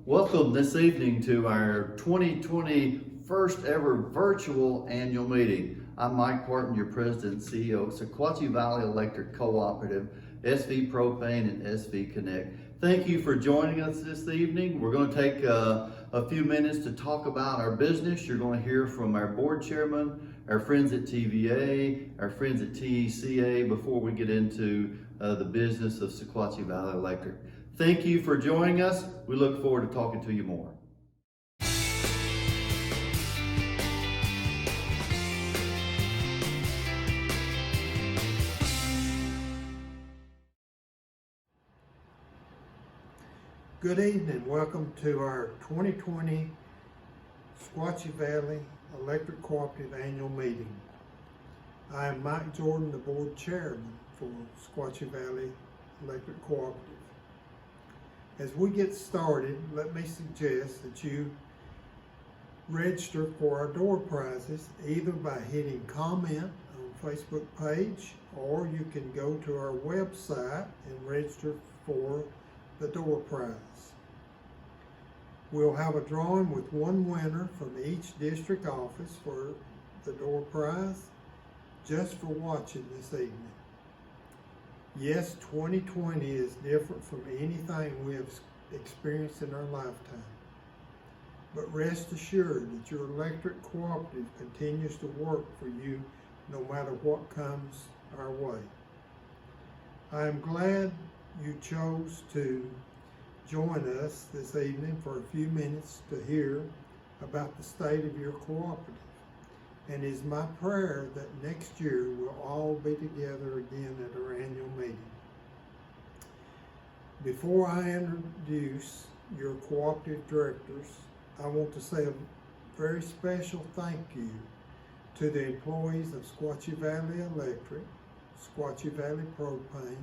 Welcome this evening to our 2020 first ever virtual annual meeting. I'm Mike Parton, your president and CEO of Sequachee Valley Electric Cooperative, SV Propane, and SV Connect. Thank you for joining us this evening. We're going to take a few minutes to talk about our business. You're going to hear from our board chairman, our friends at TVA, our friends at TECA before we get into the business of Sequachee Valley Electric. Thank you for joining us. We look forward to talking to you more. Good evening. Welcome to our 2020 Sequachee Valley Electric Cooperative Annual Meeting. I am Mike Jordan, the board chairman for Sequachee Valley Electric Cooperative. As we get started, let me suggest that you register for our door prizes either by hitting comment on Facebook page, or you can go to our website and register for the door prize. We'll have a drawing with one winner from each district office for the door prize just for watching this evening. Yes, 2020 is different from anything we have experienced in our lifetime. But rest assured that your electric cooperative continues to work for you no matter what comes our way. I am glad you chose to join us this evening for a few minutes to hear about the state of your cooperative. And it is my prayer that next year we'll all be together again at our annual meeting. Before I introduce your cooperative directors, I want to say a very special thank you to the employees of Sequachee Valley Electric, Sequachee Valley Propane,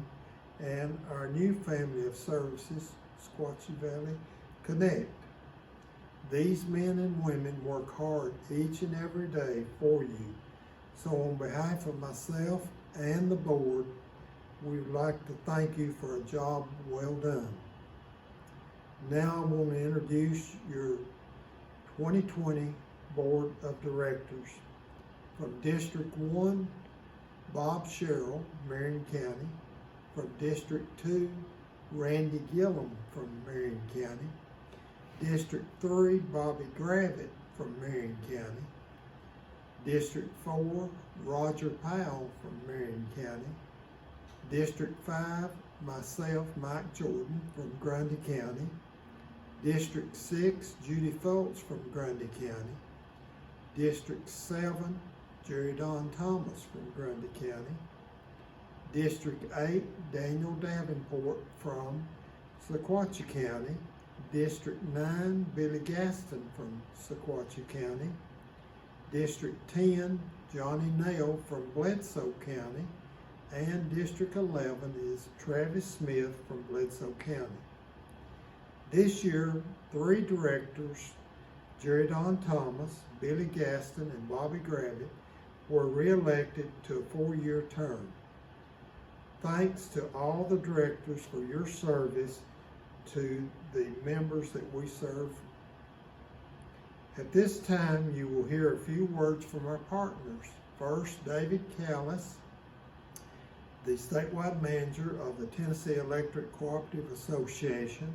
and our new family of services, Sequachee Valley Connect. These men and women work hard each and every day for you. So on behalf of myself and the board, we would like to thank you for a job well done. Now I want to introduce your 2020 Board of Directors. From District 1, Bob Sherrill, Marion County. From District 2, Randy Gillum from Marion County. District 3, Bobby Gravitt from Marion County. District 4, Roger Powell from Marion County. District 5, myself, Mike Jordan from Grundy County. District 6, Judy Fultz from Grundy County. District 7, Jerry Don Thomas from Grundy County. District 8, Daniel Davenport from Sequachee County. District 9, Billy Gaston from Sequachee County. District 10, Johnny Nail from Bledsoe County. And District 11 is Travis Smith from Bledsoe County. This year, 3 directors, Jerry Don Thomas, Billy Gaston, and Bobby Gravitt, were re-elected to a 4-year term. Thanks to all the directors for your service to the members that we serve. At this time, you will hear a few words from our partners. First, David Callis, the statewide manager of the Tennessee Electric Cooperative Association.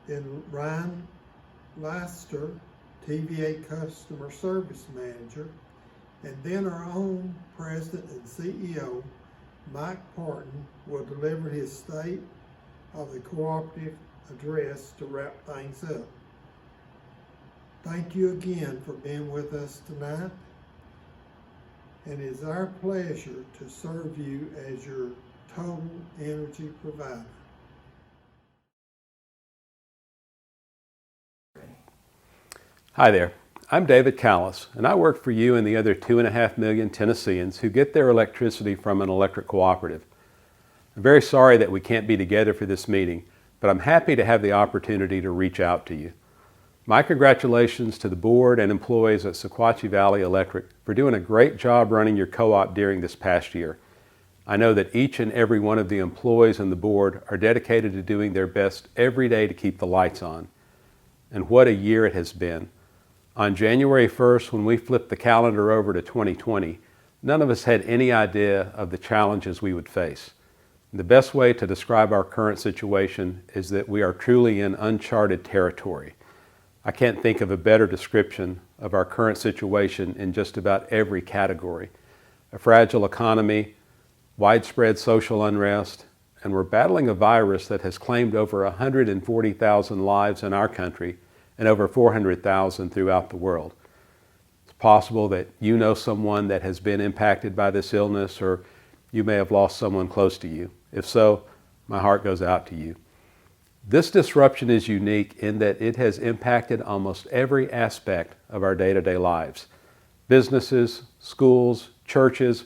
Then Ryan Leicester, TVA Customer Service Manager. And then our own President and CEO, Mike Parton, will deliver his State of the Cooperative address to wrap things up. Thank you again for being with us tonight, and it is our pleasure to serve you as your total energy provider. Hi there, I'm David Callis, and I work for you and the other 2.5 million Tennesseans who get their electricity from an electric cooperative. I'm very sorry that we can't be together for this meeting, but I'm happy to have the opportunity to reach out to you. My congratulations to the board and employees at Sequachee Valley Electric for doing a great job running your co-op during this past year. I know that each and every one of the employees and the board are dedicated to doing their best every day to keep the lights on. and what a year it has been. On January 1st, when we flipped the calendar over to 2020, none of us had any idea of the challenges we would face. The best way to describe our current situation is that we are truly in uncharted territory. I can't think of a better description of our current situation in just about every category. A fragile economy, widespread social unrest, and we're battling a virus that has claimed over 140,000 lives in our country and over 400,000 throughout the world. It's possible that you know someone that has been impacted by this illness, or you may have lost someone close to you. If so, my heart goes out to you. This disruption is unique in that it has impacted almost every aspect of our day-to-day lives. Businesses, schools, churches,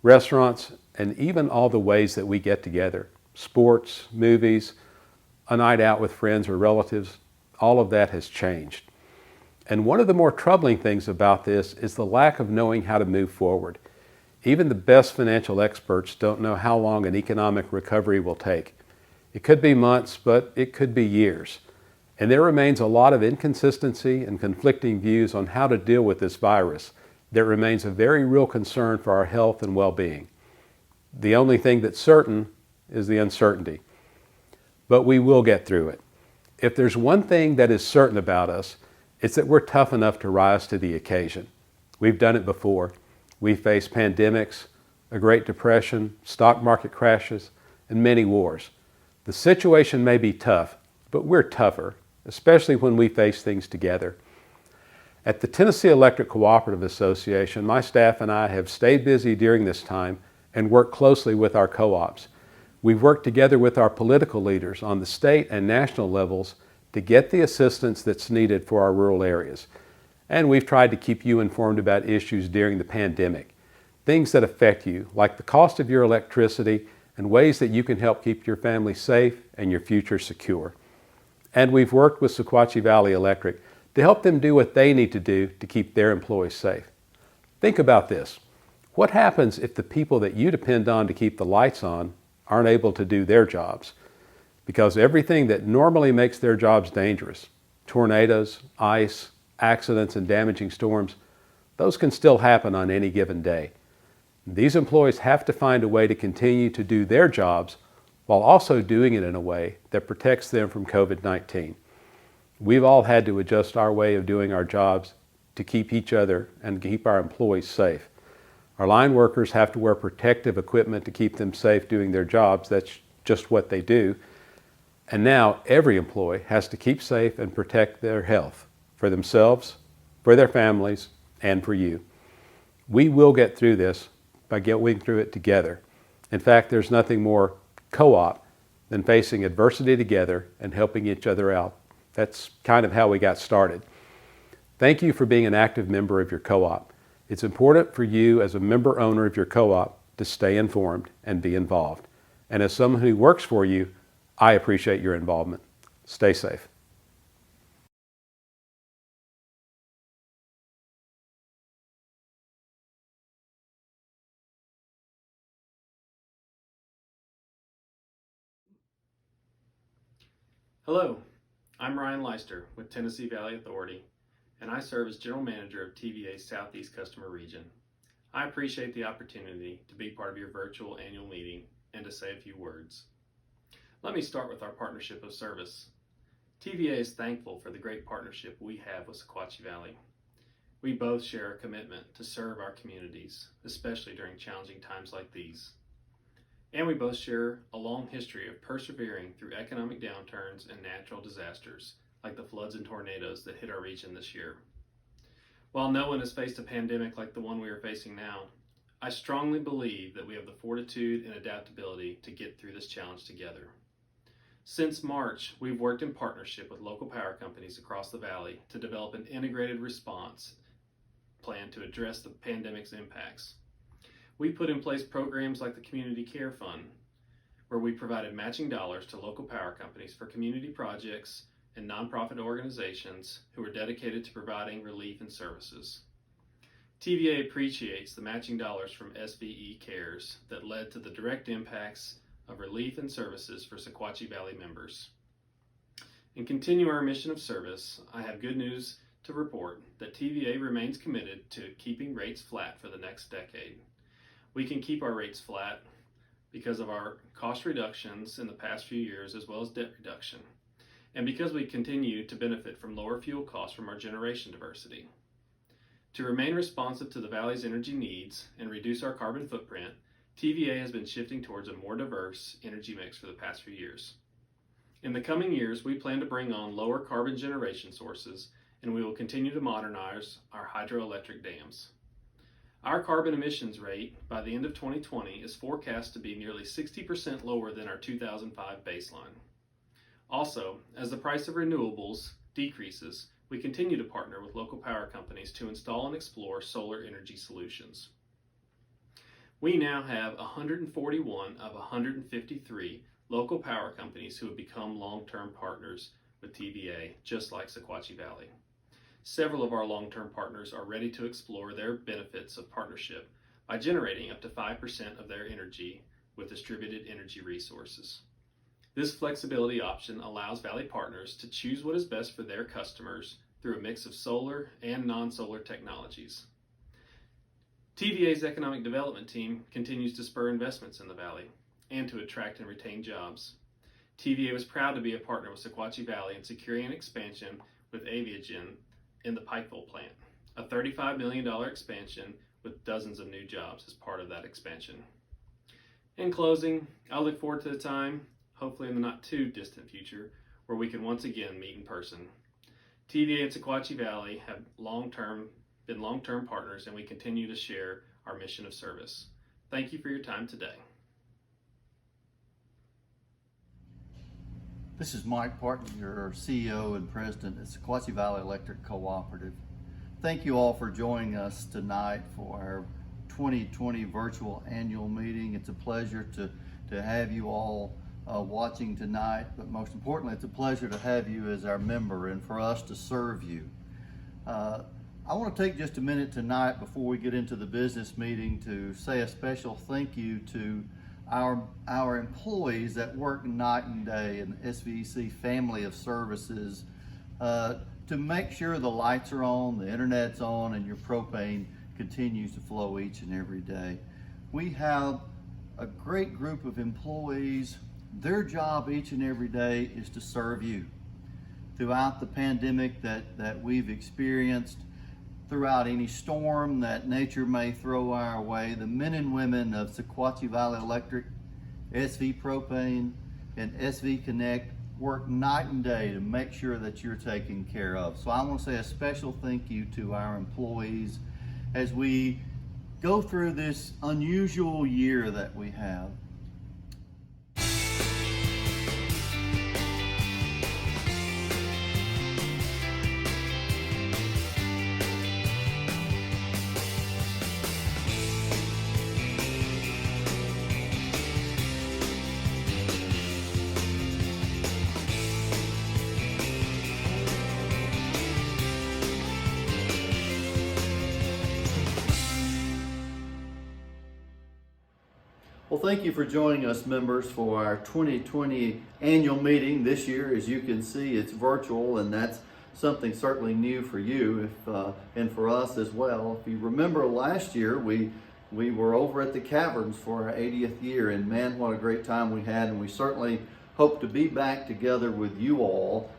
restaurants, and even all the ways that we get together. Sports, movies, a night out with friends or relatives, all of that has changed. And one of the more troubling things about this is the lack of knowing how to move forward. Even the best financial experts don't know how long an economic recovery will take. It could be months, but it could be years. And there remains a lot of inconsistency and conflicting views on how to deal with this virus that remains a very real concern for our health and well-being. The only thing that's certain is the uncertainty. But we will get through it. If there's one thing that is certain about us, it's that we're tough enough to rise to the occasion. We've done it before. We faced pandemics, a Great Depression, stock market crashes, and many wars. The situation may be tough, but we're tougher, especially when we face things together. At the Tennessee Electric Cooperative Association, my staff and I have stayed busy during this time and worked closely with our co-ops. We've worked together with our political leaders on the state and national levels to get the assistance that's needed for our rural areas. And we've tried to keep you informed about issues during the pandemic, things that affect you, like the cost of your electricity and ways that you can help keep your family safe and your future secure. And we've worked with Sequachee Valley Electric to help them do what they need to do to keep their employees safe. Think about this. What happens if the people that you depend on to keep the lights on aren't able to do their jobs? Because everything that normally makes their jobs dangerous, tornadoes, ice, accidents, and damaging storms, those can still happen on any given day. These employees have to find a way to continue to do their jobs while also doing it in a way that protects them from COVID-19. We've all had to adjust our way of doing our jobs to keep each other and keep our employees safe. Our line workers have to wear protective equipment to keep them safe doing their jobs. That's just what they do. And now every employee has to keep safe and protect their health for themselves, for their families, and for you. We will get through this by going through it together. In fact, there's nothing more co-op than facing adversity together and helping each other out. That's kind of how we got started. Thank you for being an active member of your co-op. It's important for you as a member owner of your co-op to stay informed and be involved. And as someone who works for you, I appreciate your involvement. Stay safe. Hello, I'm Ryan Leister with Tennessee Valley Authority, and I serve as General Manager of TVA's Southeast Customer Region. I appreciate the opportunity to be part of your virtual annual meeting and to say a few words. Let me start with our partnership of service. TVA is thankful for the great partnership we have with Sequachee Valley. We both share a commitment to serve our communities, especially during challenging times like these. And we both share a long history of persevering through economic downturns and natural disasters, like the floods and tornadoes that hit our region this year. While no one has faced a pandemic like the one we are facing now, I strongly believe that we have the fortitude and adaptability to get through this challenge together. Since March, we've worked in partnership with local power companies across the valley to develop an integrated response plan to address the pandemic's impacts. We put in place programs like the Community Care Fund, where we provided matching dollars to local power companies for community projects and nonprofit organizations who are dedicated to providing relief and services. TVA appreciates the matching dollars from SVE Cares that led to the direct impacts of relief and services for Sequachee Valley members. and continue our mission of service, I have good news to report that TVA remains committed to keeping rates flat for the next decade. We can keep our rates flat because of our cost reductions in the past few years, as well as debt reduction, and because we continue to benefit from lower fuel costs from our generation diversity. To remain responsive to the Valley's energy needs and reduce our carbon footprint, TVA has been shifting towards a more diverse energy mix for the past few years. In the coming years, we plan to bring on lower carbon generation sources, and we will continue to modernize our hydroelectric dams. Our carbon emissions rate by the end of 2020 is forecast to be nearly 60% lower than our 2005 baseline. Also, as the price of renewables decreases, we continue to partner with local power companies to install and explore solar energy solutions. We now have 141 of 153 local power companies who have become long-term partners with TVA, just like Sequachee Valley. Several of our long-term partners are ready to explore their benefits of partnership by generating up to 5% of their energy with distributed energy resources. This flexibility option allows Valley partners to choose what is best for their customers through a mix of solar and non-solar technologies. TVA's economic development team continues to spur investments in the Valley and to attract and retain jobs. TVA was proud to be a partner with Sequachee Valley in securing an expansion with Aviagen in the Pikeville plant, a $35 million expansion with dozens of new jobs as part of that expansion. In closing, I look forward to the time, hopefully in the not too distant future, where we can once again meet in person. TVA and Sequachee Valley have been long-term partners, and we continue to share our mission of service. Thank you for your time today. This is Mike Parton, your CEO and President at Sequachee Valley Electric Cooperative. Thank you all for joining us tonight for our 2020 virtual annual meeting. It's a pleasure to have you all watching tonight, but most importantly, it's a pleasure to have you as our member and for us to serve you. I want to take just a minute tonight before we get into the business meeting to say a special thank you to our employees that work night and day in the SVEC family of services to make sure the lights are on, the internet's on, and your propane continues to flow each and every day. We have a great group of employees. Their job each and every day is to serve you. Throughout the pandemic that we've experienced, throughout any storm that nature may throw our way, the men and women of Sequachee Valley Electric, SV Propane, and SV Connect work night and day to make sure that you're taken care of. So I want to say a special thank you to our employees as we go through this unusual year that we have. Well, thank you for joining us, members, for our 2020 annual meeting. This year, as you can see, it's virtual, and that's something certainly new for you and for us as well. If you remember last year, we were over at the Caverns for our 80th year, and man, what a great time we had, and we certainly hope to be back together with you all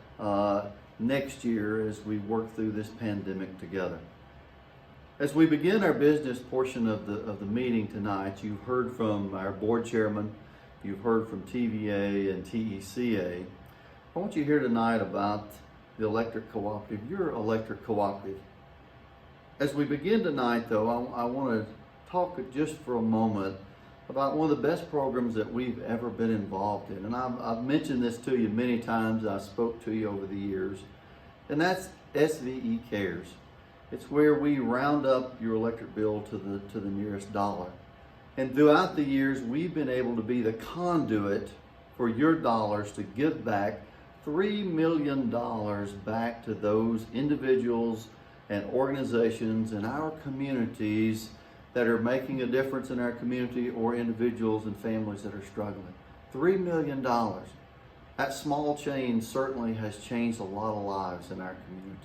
next year as we work through this pandemic together. As we begin our business portion of the meeting tonight, you've heard from our board chairman, you've heard from TVA and TECA. I want you to hear tonight about the electric cooperative, your electric cooperative. As we begin tonight, though, I want to talk just for a moment about one of the best programs that we've ever been involved in. And I've mentioned this to you many times. I spoke to you over the years, and that's SVE Cares. It's where we round up your electric bill to the nearest dollar. And throughout the years, we've been able to be the conduit for your dollars to give back $3 million back to those individuals and organizations in our communities that are making a difference in our community, or individuals and families that are struggling. $3 million. That small change certainly has changed a lot of lives in our communities.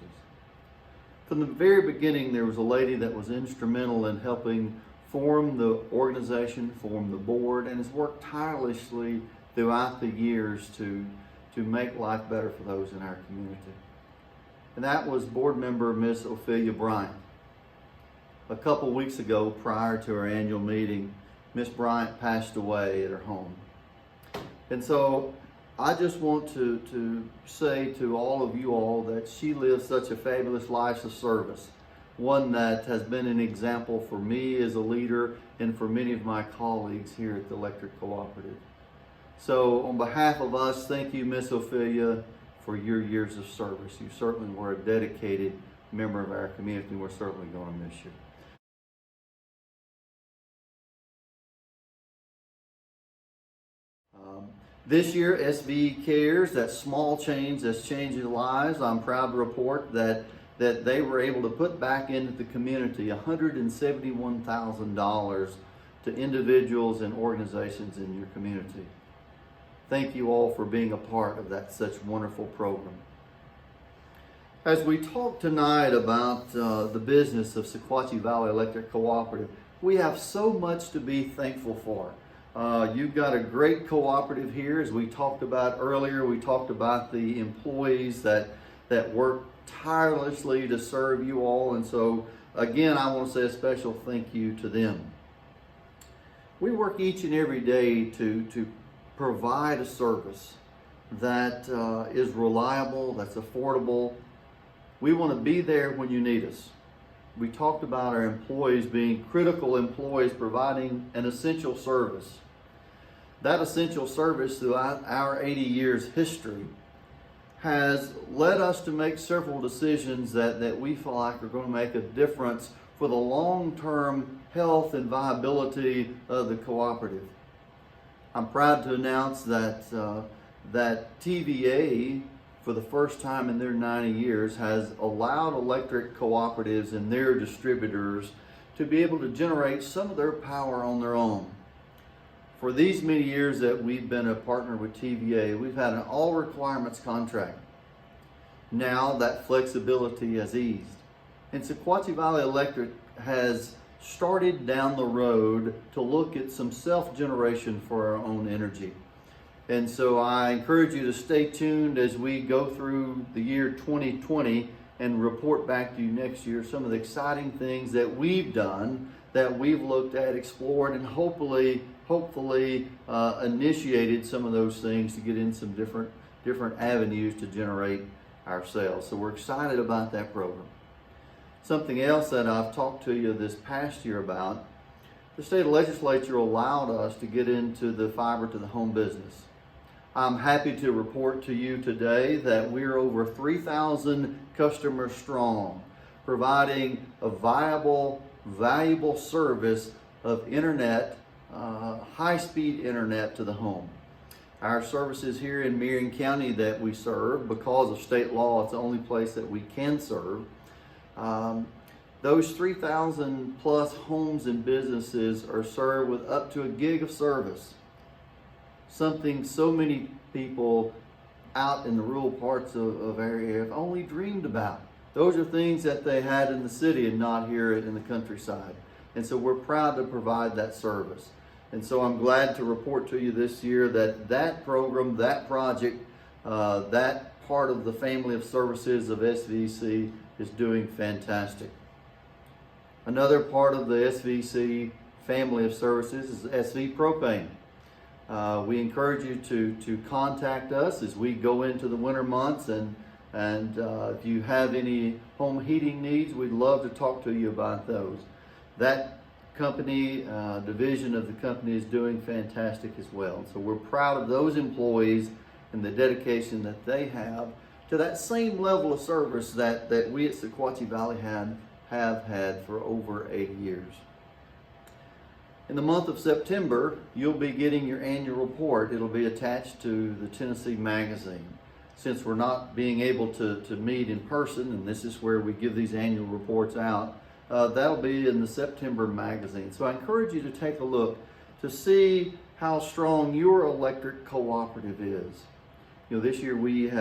From the very beginning, there was a lady that was instrumental in helping form the organization, form the board, and has worked tirelessly throughout the years to make life better for those in our community. And that was board member Miss Ophelia Bryant. A couple weeks ago, prior to our annual meeting, Miss Bryant passed away at her home. And so I just want to say to all of you all that she lived such a fabulous life of service, one that has been an example for me as a leader and for many of my colleagues here at the Electric Cooperative. So on behalf of us, thank you, Miss Ophelia, for your years of service. You certainly were a dedicated member of our community, and we're certainly going to miss you. This year, SVE Cares, that small change that's changing lives, I'm proud to report that they were able to put back into the community $171,000 to individuals and organizations in your community. Thank you all for being a part of that such wonderful program. As we talk tonight about the business of Sequachee Valley Electric Cooperative, we have so much to be thankful for. You've got a great cooperative here. As we talked about earlier, we talked about the employees that work tirelessly to serve you all. And so, again, I want to say a special thank you to them. We work each and every day to provide a service that is reliable, that's affordable. We want to be there when you need us. We talked about our employees being critical employees providing an essential service. That essential service throughout our 80 years history has led us to make several decisions that we feel like are going to make a difference for the long-term health and viability of the cooperative. I'm proud to announce that TVA, for the first time in their 90 years, has allowed electric cooperatives and their distributors to be able to generate some of their power on their own. For these many years that we've been a partner with TVA, we've had an all requirements contract. Now that flexibility has eased. And Sequachee Valley Electric has started down the road to look at some self-generation for our own energy. And so I encourage you to stay tuned as we go through the year 2020 and report back to you next year some of the exciting things that we've done, that we've looked at, explored, and hopefully initiated some of those things to get in some different avenues to generate ourselves. So we're excited about that program. Something else that I've talked to you this past year about, the state legislature allowed us to get into the fiber to the home business. I'm happy to report to you today that we're over 3,000 customers strong, providing a viable, valuable service of internet, high-speed internet to the home. Our services here in Marion County that we serve, because of state law, it's the only place that we can serve. Those 3,000 plus homes and businesses are served with up to a gig of service. Something so many people out in the rural parts of our area have only dreamed about. Those are things that they had in the city and not here in the countryside. And so we're proud to provide that service. And so I'm glad to report to you this year that that program, that project, that part of the family of services of SVEC is doing fantastic. Another part of the SVEC family of services is SV Propane. We encourage you to contact us as we go into the winter months, and if you have any home heating needs, we'd love to talk to you about those. That company, division of the company, is doing fantastic as well. So we're proud of those employees and the dedication that they have to that same level of service that we at Sequachee Valley have had for over 80 years. In the month of September, you'll be getting your annual report. It'll be attached to the Tennessee Magazine. Since we're not being able to meet in person, and this is where we give these annual reports out, that'll be in the September magazine. So I encourage you to take a look to see how strong your electric cooperative is. This year we've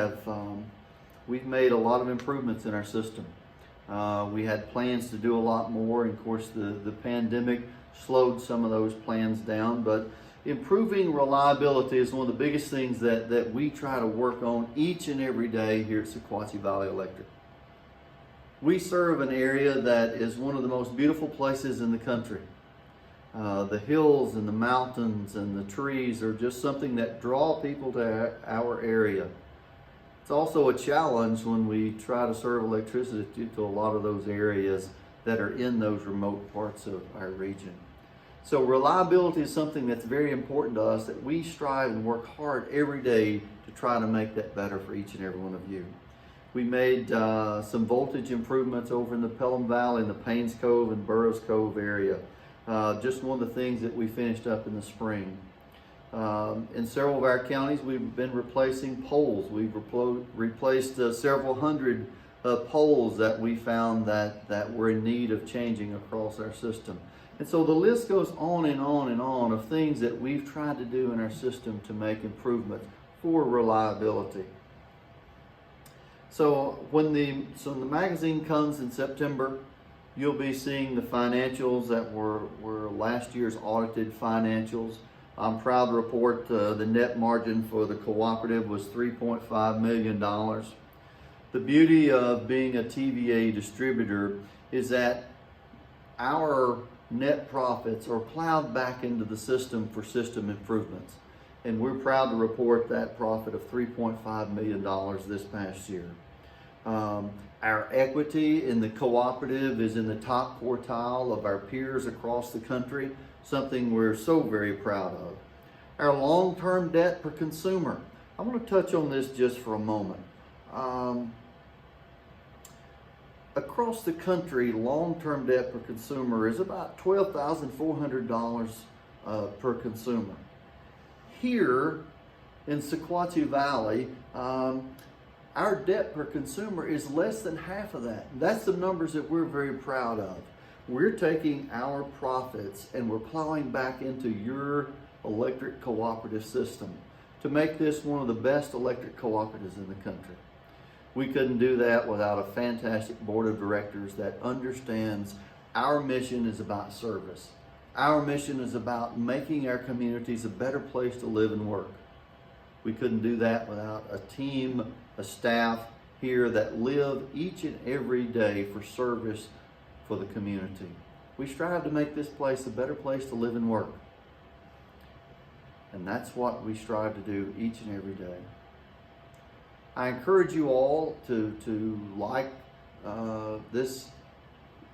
made a lot of improvements in our system. We had plans to do a lot more, and of course the pandemic slowed some of those plans down, but improving reliability is one of the biggest things that we try to work on each and every day here at Sequachee Valley Electric. We serve an area that is one of the most beautiful places in the country. The hills and the mountains and the trees are just something that draw people to our area. It's also a challenge when we try to serve electricity to a lot of those areas that are in those remote parts of our region. So reliability is something that's very important to us, that we strive and work hard every day to try to make that better for each and every one of you. We made some voltage improvements over in the Pelham Valley, in the Paynes Cove and Burroughs Cove area. Just one of the things that we finished up in the spring. In several of our counties, we've been replacing poles. We've replaced several hundred poles that we found that were in need of changing across our system. And so the list goes on and on and on of things that we've tried to do in our system to make improvements for reliability. So when the magazine comes in September, you'll be seeing the financials that were last year's audited financials. I'm proud to report the net margin for the cooperative was $3.5 million. The beauty of being a TVA distributor is that our net profits are plowed back into the system for system improvements. And we're proud to report that profit of $3.5 million this past year. Our equity in the cooperative is in the top quartile of our peers across the country, something we're so very proud of. Our long-term debt per consumer. I want to touch on this just for a moment. Across the country, long-term debt per consumer is about $12,400 per consumer. Here in Sequachee Valley, our debt per consumer is less than half of that. That's the numbers that we're very proud of. We're taking our profits and we're plowing back into your electric cooperative system to make this one of the best electric cooperatives in the country. We couldn't do that without a fantastic board of directors that understands our mission is about service. Our mission is about making our communities a better place to live and work. We couldn't do that without a team, a staff here that live each and every day for service for the community. We strive to make this place a better place to live and work. And that's what we strive to do each and every day. I encourage you all to like this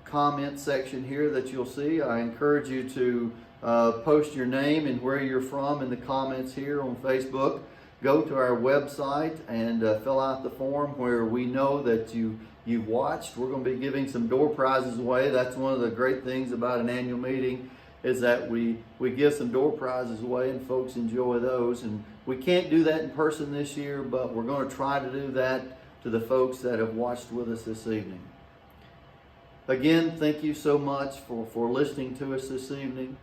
comment section here that you'll see. I encourage you to post your name and where you're from in the comments here on Facebook. Go to our website and fill out the form where we know that you've watched. We're going to be giving some door prizes away. That's one of the great things about an annual meeting, is that we give some door prizes away and folks enjoy those. And we can't do that in person this year, but we're going to try to do that to the folks that have watched with us this evening. Again, thank you so much for listening to us this evening.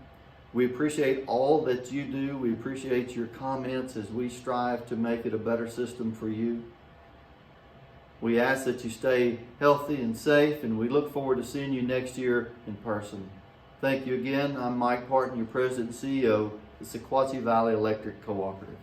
We appreciate all that you do. We appreciate your comments as we strive to make it a better system for you. We ask that you stay healthy and safe, and we look forward to seeing you next year in person. Thank you again. I'm Mike Parton, your President and CEO of the Sequachee Valley Electric Cooperative.